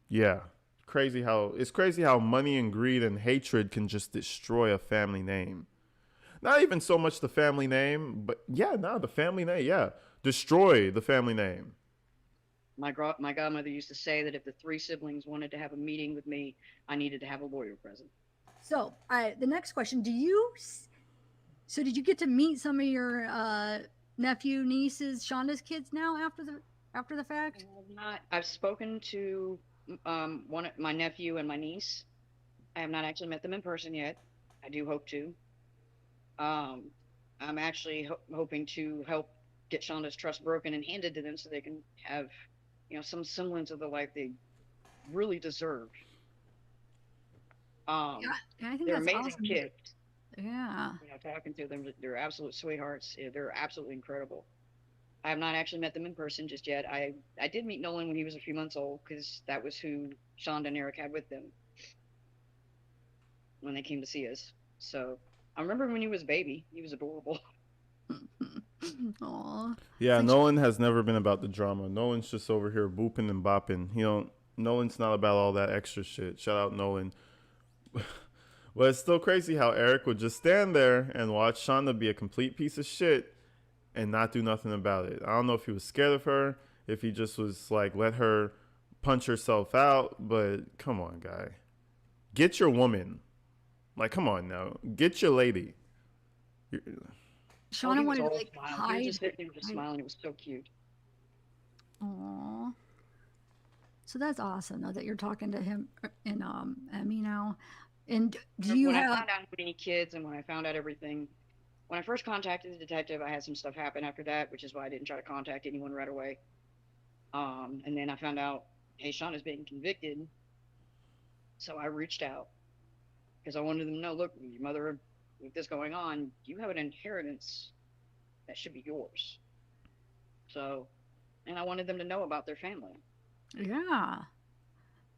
Yeah. Crazy how money and greed and hatred can just destroy a family name. Not even so much the family name, but the family name, yeah. Destroy the family name.
My godmother used to say that if the three siblings wanted to have a meeting with me, I needed to have a lawyer present.
So, the next question: did you get to meet some of your nephew, nieces, Shonda's kids now after the fact?
I've spoken to one my nephew and my niece. I have not actually met them in person yet. I do hope to. Um, I'm actually hoping to help get Shonda's trust broken and handed to them so they can have, some semblance of the life they really deserve.
Yeah, I think
They're
that's
amazing
awesome.
kids.
Yeah.
Talking to them, they're absolute sweethearts. They're absolutely incredible. I have not actually met them in person just yet. I did meet Nolan when he was a few months old because that was who Shonda and Eric had with them when they came to see us. So I remember when he was a baby. He was adorable.
Aw.
Yeah,
Since-
Nolan has never been about the drama. Nolan's just over here booping and bopping. Nolan's not about all that extra shit. Shout out Nolan. But it's still crazy how Eric would just stand there and watch Shonda be a complete piece of shit and not do nothing about it. I don't know if he was scared of her, if he just was like, let her punch herself out. But come on, guy. Get your woman. Like, come on now. Get your lady.
Shauna
he was
wanted to
all
like
smiling.
hide.
He was just sitting there just smiling. It was so cute.
Aw. So that's awesome though that you're talking to him and Emmy now. And do you
When I
have?
found out how many kids and when I found out everything, when I first contacted the detective, I had some stuff happen after that, which is why I didn't try to contact anyone right away. And then I found out, hey, Shauna's being convicted. So I reached out because I wanted them to know, look, your mother, with this going on, you have an inheritance that should be yours. So, and I wanted them to know about their family.
Yeah.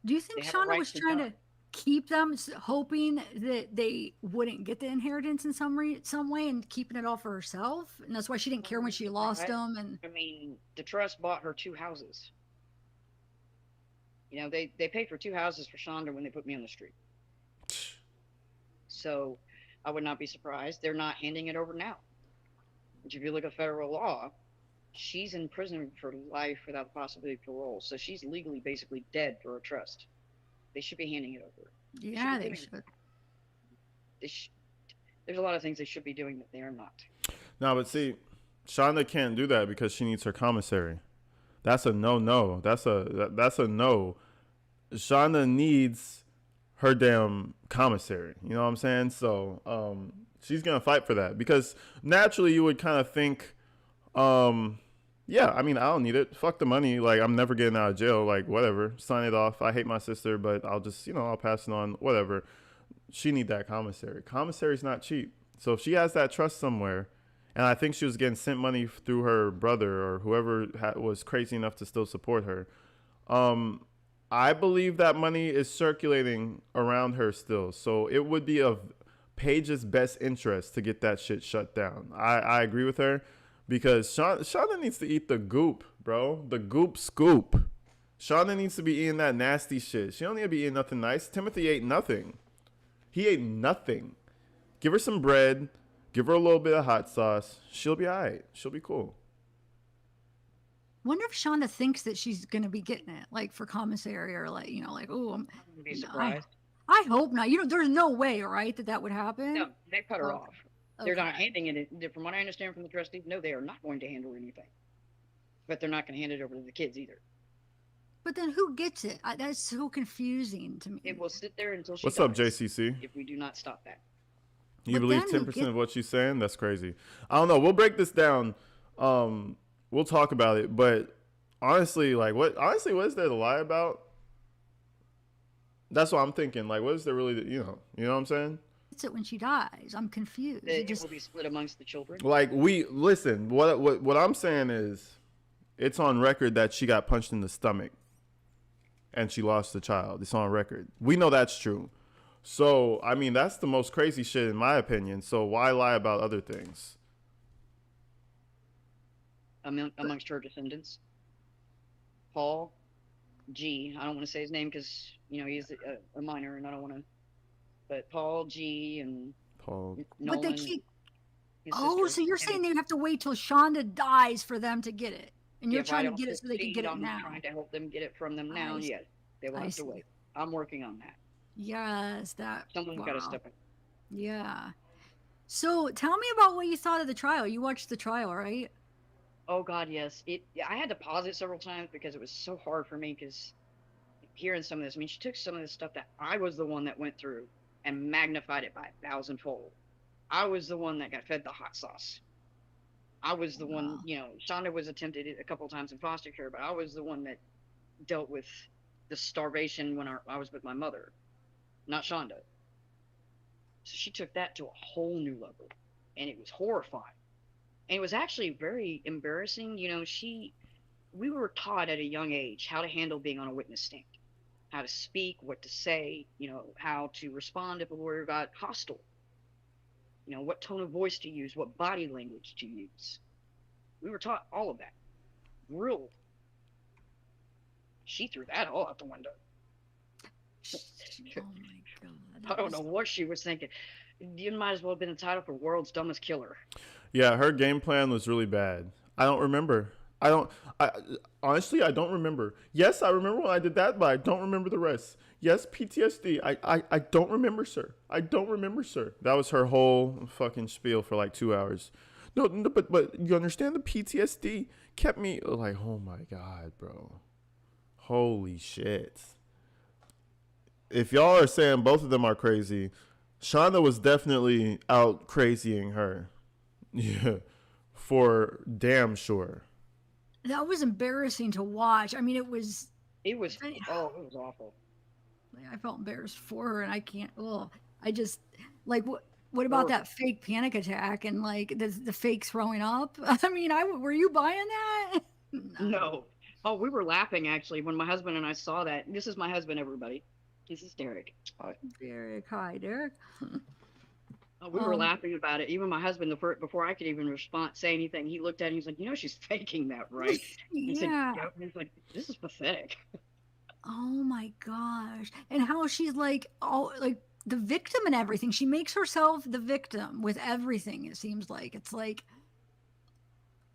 Do you think
They have a
Shauna
right
was
to
trying
know.
to keep them, hoping that they wouldn't get the inheritance in some way, and keeping it all for herself? And that's why she didn't care when she lost them. And
I mean, the trust bought her 2 houses. They paid for 2 houses for Shonda when they put me on the street. So I would not be surprised. They're not handing it over now. Which, if you look at federal law, she's in prison for life without the possibility of parole. So she's legally basically dead for a trust. They should be handing it over.
yeah, they
doing
should.
There's a lot of things they should be doing that they are not.
No, but see, Shonda can't do that because she needs her commissary. That's a no. That's a no. Shonda needs her damn commissary. You know what I'm saying? So she's gonna fight for that because naturally you would kind of think, yeah, I mean I don't need it. Fuck the money. Like I'm never getting out of jail. Like whatever, sign it off. I hate my sister, but I'll just I'll pass it on. Whatever. She need that commissary. Commissary's not cheap. So if she has that trust somewhere, and I think she was getting sent money through her brother or whoever was crazy enough to still support her. I believe that money is circulating around her still. So it would be of Paige's best interest to get that shit shut down. I agree with her because Shonda needs to eat the goop, bro. The goop scoop. Shonda needs to be eating that nasty shit. She don't need to be eating nothing nice. Timothy ate nothing. He ate nothing. Give her some bread. Give her a little bit of hot sauce. She'll be all right. She'll be cool.
Wonder if Shonda thinks that she's gonna be getting it, like for commissary, or like oh,
I wouldn't be surprised.
I hope not. There's no way, right, that would happen.
No, they cut her
Oh,
off. They're not handing it. From what I understand from the trustees, no, they are not going to handle anything. But they're not going to hand it over to the kids either.
But then who gets it? That's so confusing to me.
It will sit there until she
What's
dies
up, JCC?
if we do not stop that.
You
But
believe
then
10% of what she's saying? That's crazy. I don't know. We'll break this down. We'll talk about it. But honestly, what is there to lie about? That's what I'm thinking. Like, what is there really, you know what I'm saying?
It's it when she dies. I'm confused.
It will be split amongst the children.
Like, listen, what I'm saying is it's on record that she got punched in the stomach and she lost the child. It's on record. We know that's true. So, I mean, that's the most crazy shit in my opinion. So, why lie about other things?
Amongst her descendants. Paul G. I don't want to say his name because he's a minor, and I don't want to. But Paul G. and
Paul.
But they
Nolan,
keep.
his
Oh,
sister,
so you're saying
and
they have to wait till Shonda dies for them to get it, and you're
if I
trying to
don't
get it so they can get
succeed
it
on
now.
trying to help them get it from them now,
I
yes, they will
I
have to
see.
wait. I'm working on that.
Yes, that.
Someone's got to
Wow.
step in.
Yeah. So tell me about what you thought of the trial. You watched the trial, right?
Oh God, yes. I had to pause it several times because it was so hard for me because hearing some of this. I mean, she took some of this stuff that I was the one that went through and magnified it by 1,000-fold. I was the one that got fed the hot sauce. I was the one,
Wow.
Shonda was attempted a couple of times in foster care, but I was the one that dealt with the starvation when I was with my mother, not Shonda. So she took that to a whole new level, and it was horrifying. And it was actually very embarrassing. We were taught at a young age how to handle being on a witness stand, how to speak, what to say, how to respond if a lawyer got hostile, what tone of voice to use, what body language to use. We were taught all of that. Real. She threw that all out the window.
Oh my God.
I
That
don't know
was.
what she was thinking. You might as well have been the title for World's Dumbest Killer.
Yeah, her game plan was really bad. I don't remember. I don't. I honestly, I don't remember. Yes, I remember when I did that, but I don't remember the rest. Yes, PTSD. I don't remember, sir. I don't remember, sir. That was her whole fucking spiel for like 2 hours. No, but you understand the PTSD kept me like, oh my God, bro. Holy shit. If y'all are saying both of them are crazy, Shonda was definitely out crazying her. Yeah, for damn sure.
That was embarrassing to watch. I mean, it was.
It was, oh, it was awful.
I felt embarrassed for her, and I can't. Oh, I just like what. What about
Or,
that fake panic attack and like the fake throwing up? I mean, I were you buying that? No.
no. Oh, we were laughing actually when my husband and I saw that. This is my husband, everybody. This is Derek.
Derek, hi, Derek.
We were laughing about it. Even my husband, before I could even respond, say anything, he looked at it. He's like, she's faking that, right? He said,
Yeah.
"Yep." He's like, this is pathetic.
Oh my gosh. And how she's like all like the victim and everything. She makes herself the victim with everything, it seems like. It's like,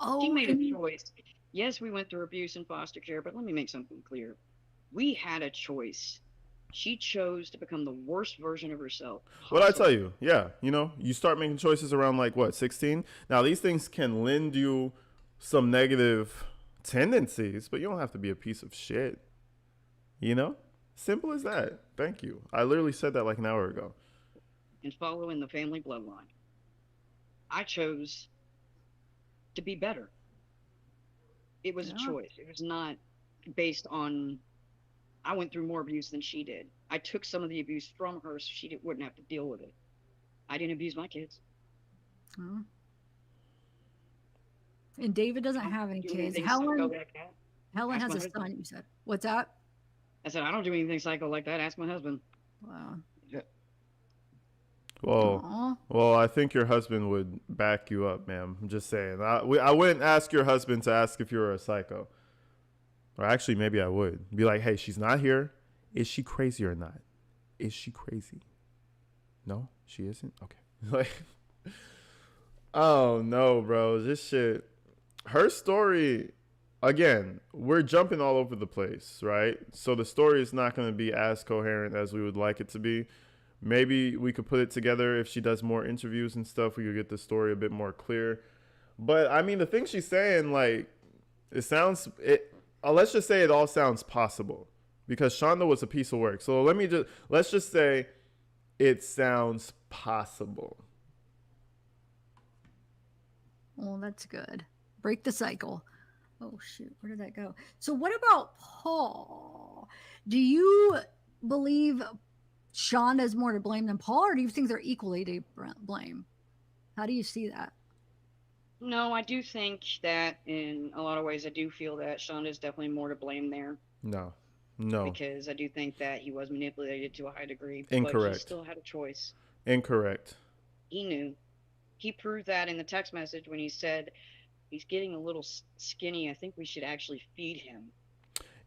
She
oh,
made a
and
choice. Yes, we went through abuse and foster care, but let me make something clear. We had a choice. She chose to become the worst version of herself
What I tell
possible.
you, yeah, you start making choices around like what 16. Now these things can lend you some negative tendencies, but you don't have to be a piece of shit. You know, simple as that. Thank you. I literally said that like an hour ago.
And following the family bloodline. I chose to be better. It was a
yeah.
choice. It was not based on, I went through more abuse than she did. I took some of the abuse from her so she wouldn't have to deal with it. I didn't abuse my kids.
Hmm. And David doesn't
I don't
have any
do
kids.
anything psycho
Helen
like that.
Helen
Ask
has
my
a
husband.
son, you said. What's that?
I said, I don't do anything psycho like that. Ask my husband.
Wow.
Well,
Aw.
well, I think your husband would back you up, ma'am. I'm just saying. I wouldn't ask your husband to ask if you were a psycho. Or actually, maybe I would be like, hey, she's not here. Is she crazy or not? Is she crazy? No, she isn't. Okay. Like, oh no, bro, this shit. Her story. Again, we're jumping all over the place, right? So the story is not going to be as coherent as we would like it to be. Maybe we could put it together if she does more interviews and stuff. We could get the story a bit more clear. But I mean, the thing she's saying, like, it sounds it. Let's just say it all sounds possible because Shonda was a piece of work. So let's just say it sounds possible.
Well, that's good. Break the cycle. Oh shoot, where did that go? So what about Paul? Do you believe Shonda is more to blame than Paul, or do you think they're equally to blame? How do you see that?
No, I do think that in a lot of ways, I do feel that Shonda is definitely more to blame there.
No, No.
because I do think that he was manipulated to a high degree, but he
Incorrect.
still had a choice.
Incorrect.
He knew. He proved that in the text message when he said he's getting a little skinny. I think we should actually feed him.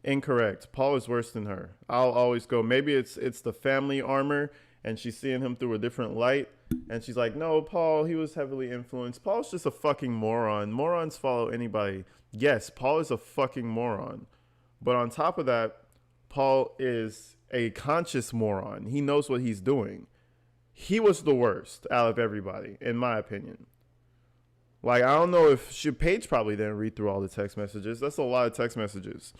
Incorrect. Paul is worse than her. I'll always go. Maybe it's the family armor, and she's seeing him through a different light, and she's like, no, Paul, he was heavily influenced. Paul's just a fucking moron. Morons follow anybody. Yes, Paul is a fucking moron, but on top of that, Paul is a conscious moron. He knows what he's doing. He was the worst out of everybody, in my opinion. Like, I don't know if Paige probably didn't read through all the text messages. That's a lot of text messages.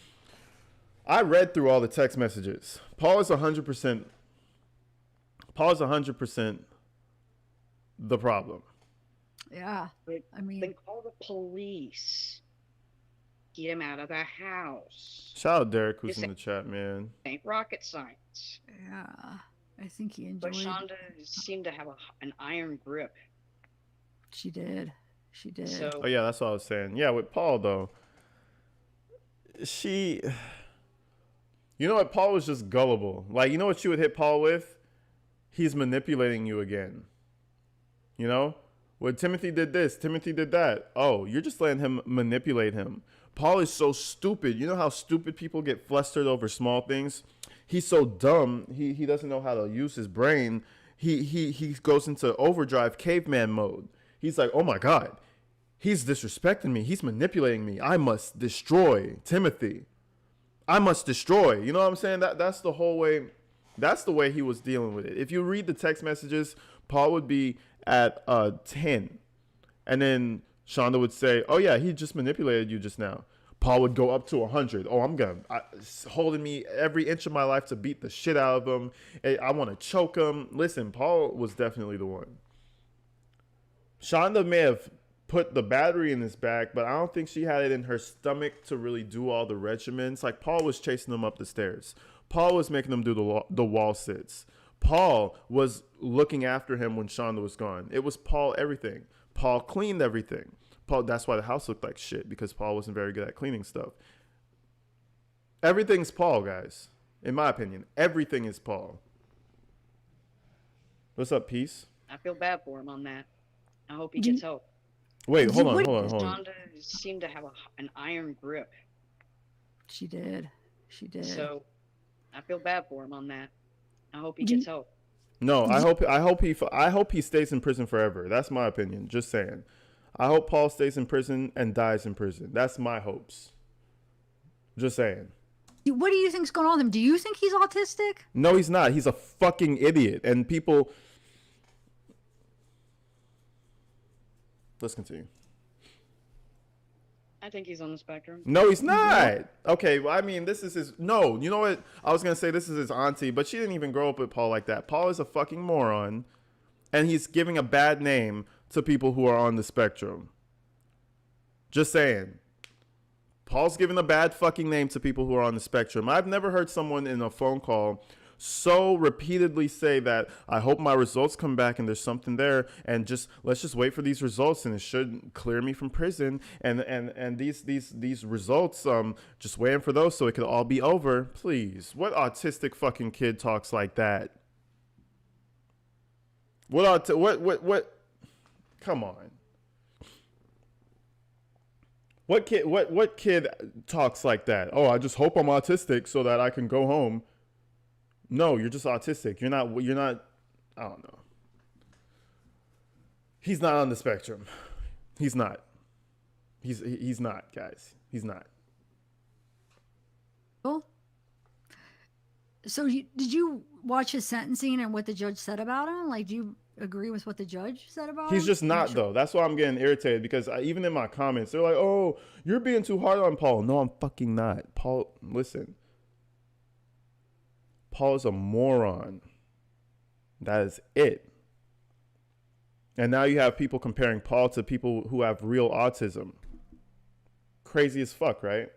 I read through all the text messages. Paul is 100% the problem.
Yeah. I mean,
then call the police. Get him out of the house.
Shout out Derek who's in the chat, man.
Ain't rocket science.
yeah. I think he enjoyed.
But Shanda seemed to have an iron grip.
She did. She did.
So,
Oh yeah, that's what I was saying. Yeah, with Paul though, you know what? Paul was just gullible. Like, you know what you would hit Paul with? He's manipulating you again. You know? Well, Timothy did this. Timothy did that. Oh, you're just letting him manipulate him. Paul is so stupid. You know how stupid people get flustered over small things? He's so dumb. He doesn't know how to use his brain. He goes into overdrive caveman mode. He's like, oh my God, he's disrespecting me. He's manipulating me. I must destroy Timothy. I must destroy. You know what I'm saying? That's the whole way. That's the way he was dealing with it. If you read the text messages, Paul would be at 10. And then Shanda would say, oh yeah, he just manipulated you just now. Paul would go up to 100. Oh, holding me every inch of my life to beat the shit out of him. I want to choke him. Listen, Paul was definitely the one. Shanda may have put the battery in his back, but I don't think she had it in her stomach to really do all the regimens. Like, Paul was chasing them up the stairs. Paul was making them do the wall sits. Paul was looking after him when Shanda was gone. It was Paul everything. Paul cleaned everything. Paul, that's why the house looked like shit, because Paul wasn't very good at cleaning stuff. Everything's Paul, guys. In my opinion, everything is Paul. What's up, Peace?
I feel bad for him on that. I hope he gets help.
Wait, hold on.
Shanda seemed to have an iron grip.
She did. She did.
So, I feel bad for him on that. I hope he gets help.
No, I hope he stays in prison forever. That's my opinion. Just saying. I hope Paul stays in prison and dies in prison. That's my hopes. Just saying.
What do you think's going on with him? Do you think he's autistic?
No, he's not. He's a fucking idiot. And people... Let's continue.
I think he's on the spectrum.
No, he's not. Okay, well, I mean, this is his... No, you know what? I was going to say this is his auntie, but she didn't even grow up with Paul like that. Paul is a fucking moron, and he's giving a bad name to people who are on the spectrum. Just saying. Paul's giving a bad fucking name to people who are on the spectrum. I've never heard someone in a phone call so repeatedly say that I hope my results come back and there's something there, and let's just wait for these results and it should clear me from prison, and these results, just waiting for those so it could all be over. Please, what autistic fucking kid talks like that? What come on. What kid talks like that? Oh, I just hope I'm autistic so that I can go home. No, you're just autistic. You're not, I don't know. He's not on the spectrum. He's not. He's not, guys. He's not.
Well, so did you watch his sentencing and what the judge said about him? Like, do you agree with what the judge said about him?
He's just not, though. That's why I'm getting irritated, because even in my comments, they're like, oh, you're being too hard on Paul. No, I'm fucking not. Paul, listen. Paul is a moron. That is it. And now you have people comparing Paul to people who have real autism. Crazy as fuck, right?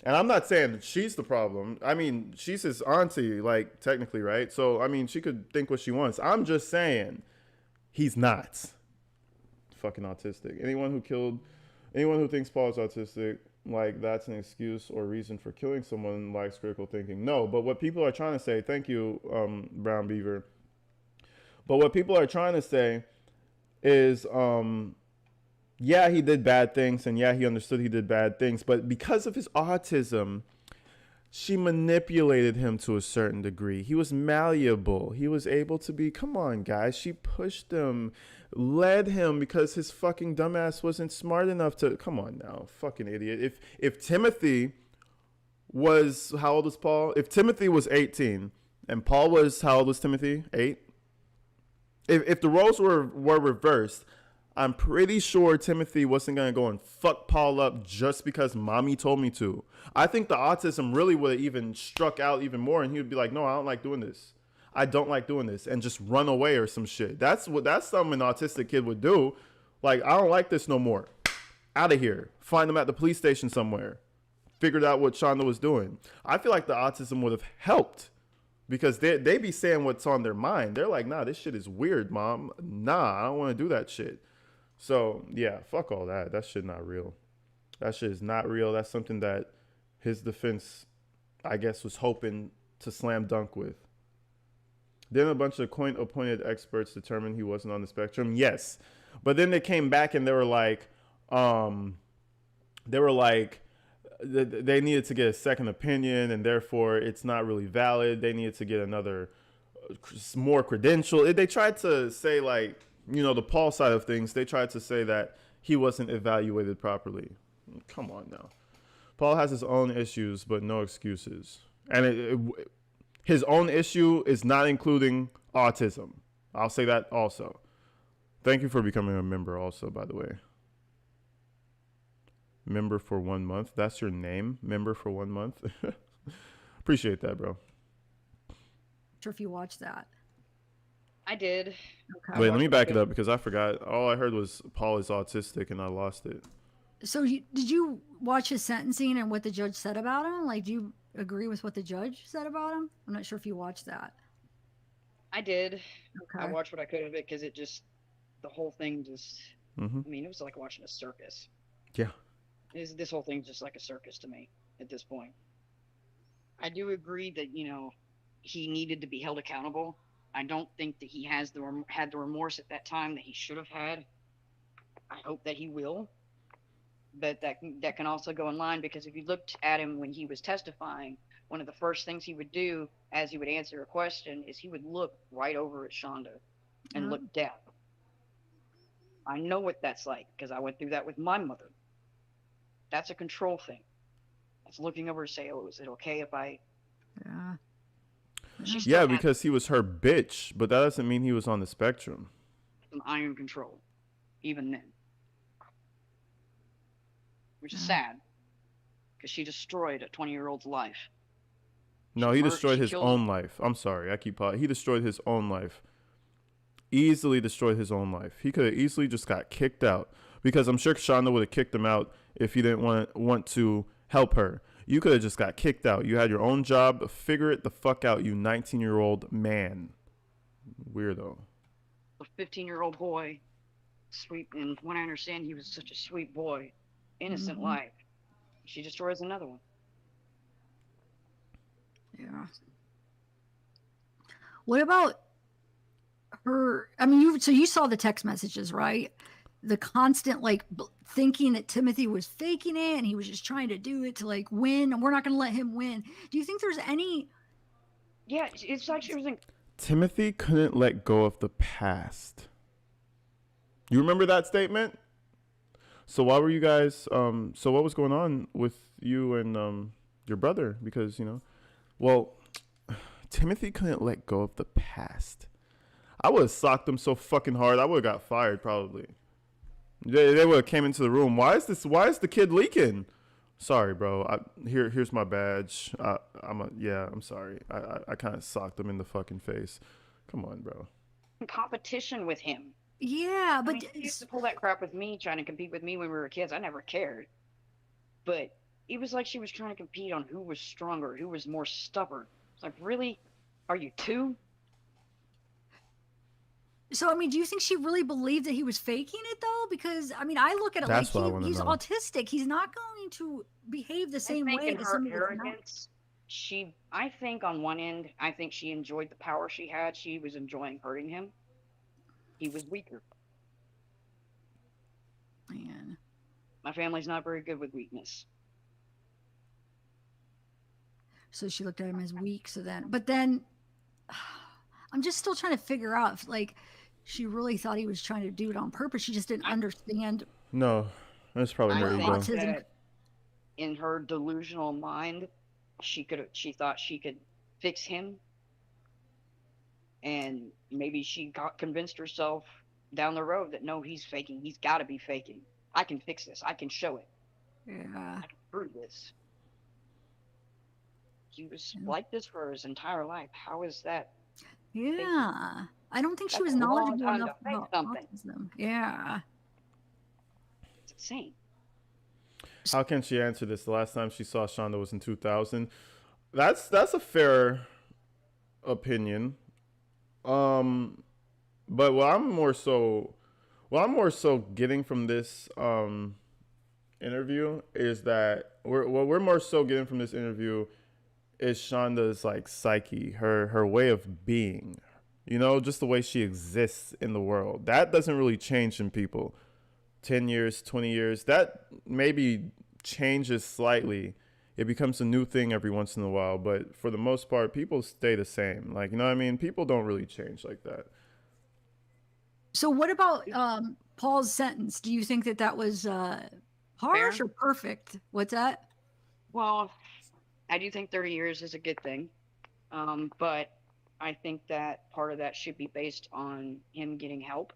And I'm not saying she's the problem. I mean, she's his auntie, like, technically, right? So, I mean, she could think what she wants. I'm just saying he's not fucking autistic. Anyone who thinks Paul is autistic, like that's an excuse or reason for killing someone lacks critical thinking. No, but what people are trying to say, thank you, Brown Beaver. But what people are trying to say is, yeah, he did bad things, and yeah, he understood he did bad things, but because of his autism, she manipulated him to a certain degree. He was malleable. He was able to be, come on, guys. She pushed him, led him because his fucking dumbass wasn't smart enough to, come on now, fucking idiot. If Timothy was, how old was Paul? If Timothy was 18 and Paul was, how old was Timothy? 8? If the roles were reversed, I'm pretty sure Timothy wasn't going to go and fuck Paul up just because mommy told me to. I think the autism really would have even struck out even more, and he would be like, no, I don't like doing this. I don't like doing this, and just run away or some shit. That's something an autistic kid would do. Like, I don't like this no more. Out of here. Find them at the police station somewhere. Figured out what Shanda was doing. I feel like the autism would have helped. Because they be saying what's on their mind. They're like, nah, this shit is weird, mom. Nah, I don't want to do that shit. So, yeah, fuck all that. That shit not real. That shit is not real. That's something that his defense, I guess, was hoping to slam dunk with. Then a bunch of court-appointed experts determined he wasn't on the spectrum. Yes. But then they came back and they were like, they needed to get a second opinion, and therefore it's not really valid. They needed to get another, more credential. They tried to say, like, the Paul side of things. They tried to say that he wasn't evaluated properly. Come on now. Paul has his own issues, but no excuses. And his own issue is not including autism. I'll say that also. Thank you for becoming a member also, by the way. Member for 1 month. That's your name, member for 1 month. Appreciate that, bro.
Not sure if you watched that.
I did.
Okay.
Wait, let me back it up because I forgot. All I heard was Paul is autistic, and I lost it.
So did you watch his sentencing and what the judge said about him? Like, do you agree with what the judge said about him? I'm not sure if you watched that.
I did.
Okay.
I watched what I could of it because it just, the whole thing just,
Mm-hmm.
I mean, it was like watching a circus.
Yeah.
This whole thing's just like a circus to me at this point. I do agree that, he needed to be held accountable. I don't think that he had the remorse at that time that he should have had. I hope that he will. But that can also go in line because if you looked at him when he was testifying, one of the first things he would do as he would answer a question is he would look right over at Shanda and look down. I know what that's like because I went through that with my mother. That's a control thing. It's looking over and say, oh, is it okay if I...
Yeah.
Yeah, because he was her bitch, but that doesn't mean he was on the spectrum.
An iron control, even then. Which is sad, because she destroyed a 20-year-old's life.
No, he destroyed his own life. I'm sorry, he destroyed his own life. Easily destroyed his own life. He could have easily just got kicked out, because I'm sure Shanda would have kicked him out if he didn't want to help her. You could have just got kicked out. You had your own job. Figure it the fuck out, you 19-year-old man. Weirdo.
A 15-year-old boy, sweet, and when I understand, he was such a sweet boy, innocent life. She destroys another one.
Yeah. What about her? I mean, you saw the text messages, right? The constant thinking that Timothy was faking it and he was just trying to do it to win, and we're not going to let him win. Do you think there's any?
Yeah, it's like she was like,
Timothy couldn't let go of the past. You remember that statement? So why were you guys? So what was going on with you and your brother? Because well, Timothy couldn't let go of the past. I would have socked him so fucking hard. I would have got fired probably. They would have came into the room. Why is the kid leaking? Sorry, bro. Here's my badge. I'm sorry. I kind of socked him in the fucking face. Come on, bro.
in competition with him.
Yeah, but
I mean, he used to pull that crap with me, trying to compete with me when we were kids. I never cared. But it was like she was trying to compete on who was stronger, who was more stubborn. It's like, really? Are you two?
So, I mean, do you think she really believed that he was faking it though? Because I mean, I look at it like
That's what I want to
he's
know.
autistic. He's not going to behave the
I
same
think
way
in
as
her
somebody that's not.
arrogance, I think on one end, I think she enjoyed the power she had. She was enjoying hurting him. He was weaker.
Man.
My family's not very good with weakness.
So she looked at him as weak. So then, but then I'm just still trying to figure out if like she really thought he was trying to do it on purpose. She just didn't
I,
understand
No, that's probably
I
her
what
think
ego.
autism.
that in her delusional mind, she thought she could fix him, and maybe she got convinced herself down the road that no, he's faking. He's got to be faking. I can fix this. I can show it.
Yeah.
I can prove this. He was like this for his entire life. How is that faking?
Yeah. I don't think she
That's
was
a long
knowledgeable
time
enough
to fake
about
something.
autism. Yeah.
It's insane.
How can she answer this? The last time she saw Shanda was in 2000. That's a fair opinion. But what I'm more so getting from this interview is that what we're more so getting from this interview is Shanda's like psyche, her way of being. You know, just the way she exists in the world. That doesn't really change in people. 10 years, 20 years, that maybe changes slightly. It becomes a new thing every once in a while, but for the most part, people stay the same. Like, you know what I mean? People don't really change like that.
So what about Paul's sentence? Do you think that that was harsh
Fair.
or perfect? What's that?
Well, I do think 30 years is a good thing. But I think that part of that should be based on him getting help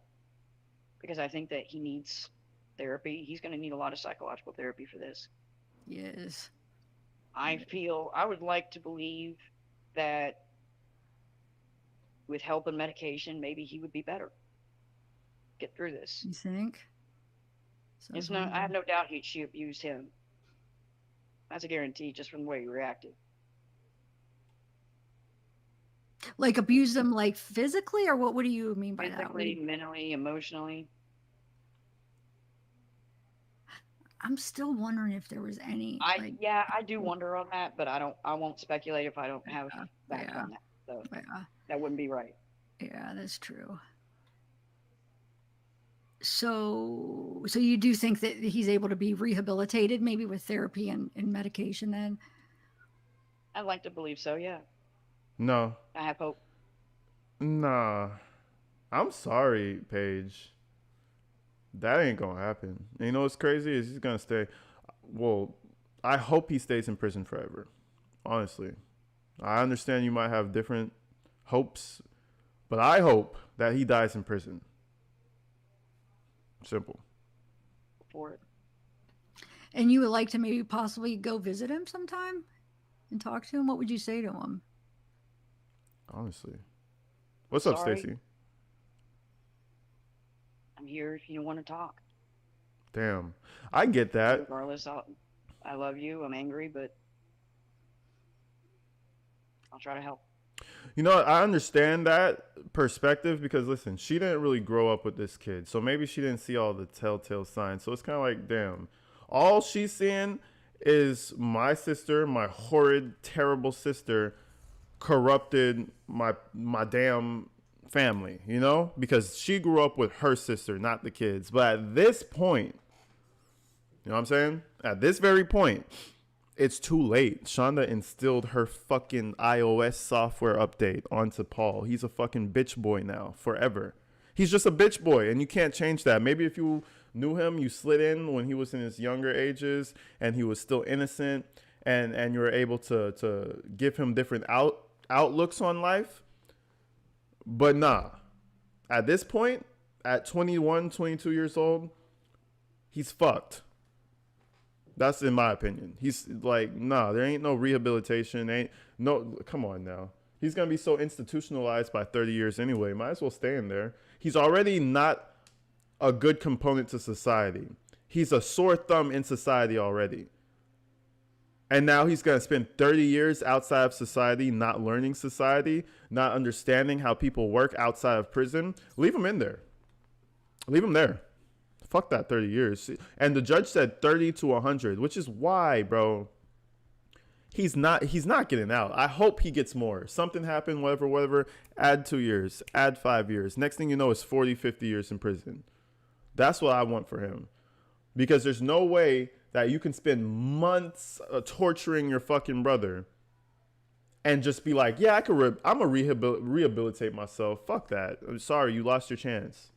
because I think that he needs therapy. He's going to need a lot of psychological therapy for this.
Yes.
I would like to believe that with help and medication, maybe he would be better. Get through this.
You think? So
It's no, I have no doubt she abused him. That's a guarantee just from the way he reacted.
like abuse them like physically, or what do you mean by that?
Physically, mentally, emotionally.
I'm still wondering if there was any like
I do wonder on that, but I won't speculate if I don't have facts
yeah,
on that. So
yeah,
that wouldn't be right.
yeah, that's true. So you do think that he's able to be rehabilitated maybe with therapy and medication then?
I'd like to believe so, yeah.
No,
I have hope.
nah. I'm sorry, Paige. That ain't gonna happen. And you know what's crazy is he's gonna stay. Well, I hope he stays in prison forever. Honestly, I understand you might have different hopes, but I hope that he dies in prison. Simple.
For it.
And you would like to maybe possibly go visit him sometime and talk to him? What would you say to him?
Honestly, what's up,
Sorry.
Stacy?
I'm here if you want to talk.
Damn, I get that.
Regardless, I love you. I'm angry, but I'll try to help.
You know, I understand that perspective because listen, she didn't really grow up with this kid, so maybe she didn't see all the telltale signs. So it's kind of like, damn, all she's seeing is my sister, my horrid, terrible sister, corrupted my damn family. You know, because she grew up with her sister, not the kids. But at this point, you know what I'm saying? At this very point, it's too late. Shanda instilled her fucking iOS software update onto Paul. He's a fucking bitch boy now, forever. He's just a bitch boy, and you can't change that. Maybe if you knew him, you slid in when he was in his younger ages, and he was still innocent, and you were able to give him different outlooks on life. But nah, at this point, at 21, 22 years old, he's fucked. That's in my opinion. He's like, nah, there ain't no rehabilitation. Ain't no, come on now. He's going to be so institutionalized by 30 years anyway. Might as well stay in there. He's already not a good component to society. He's a sore thumb in society already. And now he's going to spend 30 years outside of society, not learning society, not understanding how people work outside of prison. Leave him in there. Leave him there. Fuck that 30 years. And the judge said 30 to 100, which is why, bro, he's not getting out. I hope he gets more. Something happened, whatever. Add 2 years, add 5 years. Next thing you know, it's 40, 50 years in prison. That's what I want for him. Because there's no way that you can spend months torturing your fucking brother and just be like, yeah, I'm going to rehabilitate myself. Fuck that. I'm sorry, you lost your chance.